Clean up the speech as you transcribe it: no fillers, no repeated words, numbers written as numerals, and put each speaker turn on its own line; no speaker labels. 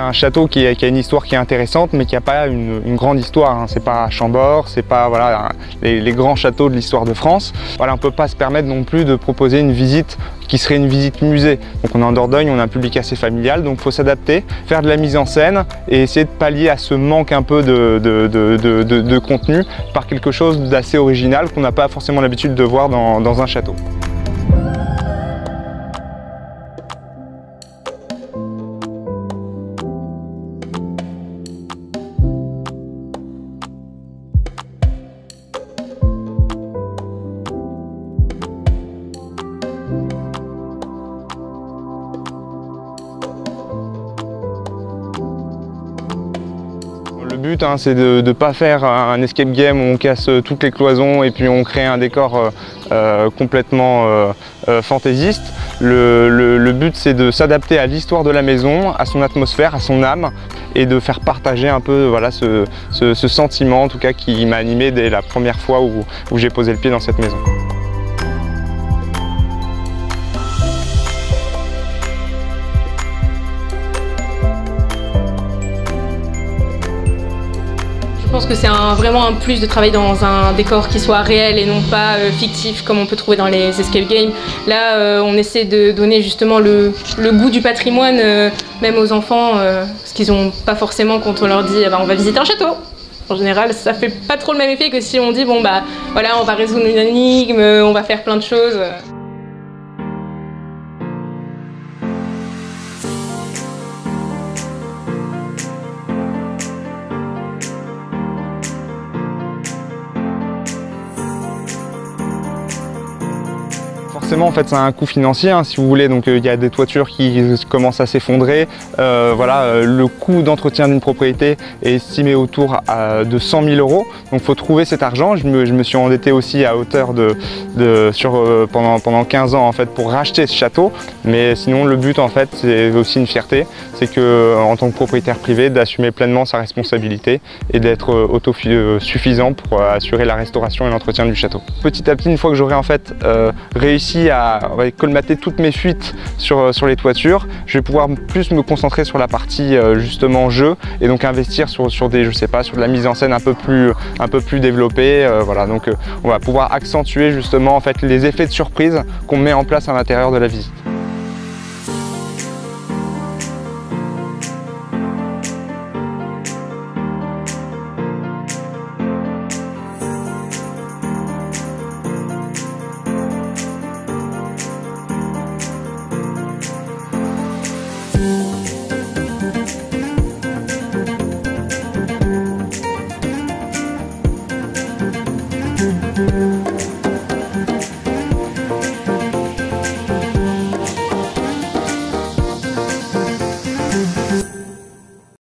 un château qui a une histoire qui est intéressante, mais qui n'a pas une grande histoire. Hein. C'est pas Chambord, c'est pas voilà, les grands châteaux de l'histoire de France. Voilà, on ne peut pas se permettre non plus de proposer une visite qui serait une visite musée. Donc on est en Dordogne, on a un public assez familial, donc il faut s'adapter, faire de la mise en scène et essayer de pallier à ce manque un peu de contenu par quelque chose d'assez original qu'on n'a pas forcément l'habitude de voir dans un château. Le but, hein, c'est de ne pas faire un escape game où on casse toutes les cloisons et puis on crée un décor complètement fantaisiste. Le but, c'est de s'adapter à l'histoire de la maison, à son atmosphère, à son âme et de faire partager un peu voilà, ce sentiment en tout cas qui m'a animé dès la première fois où j'ai posé le pied dans cette maison.
Je pense que c'est vraiment un plus de travailler dans un décor qui soit réel et non pas fictif comme on peut trouver dans les escape games. Là, on essaie de donner justement le goût du patrimoine même aux enfants, parce qu'ils n'ont pas forcément quand on leur dit on va visiter un château. En général, ça fait pas trop le même effet que si on dit bon bah voilà, on va résoudre une énigme, on va faire plein de choses.
Forcément, en fait, c'est un coût financier, hein, si vous voulez. Donc, il y a des toitures qui commencent à s'effondrer. Voilà, le coût d'entretien d'une propriété est estimé autour de 100 000 €. Donc, il faut trouver cet argent. Je me suis endetté aussi à hauteur pendant 15 ans en fait pour racheter ce château. Mais sinon, le but, en fait, c'est aussi une fierté. C'est que, en tant que propriétaire privé, d'assumer pleinement sa responsabilité et d'être autosuffisant pour assurer la restauration et l'entretien du château. Petit à petit, une fois que j'aurai en fait réussi à colmater toutes mes fuites sur les toitures, je vais pouvoir plus me concentrer sur la partie justement jeu et donc investir sur des, je sais pas, sur de la mise en scène un peu plus développée. Voilà, donc on va pouvoir accentuer justement en fait les effets de surprise qu'on met en place à l'intérieur de la visite.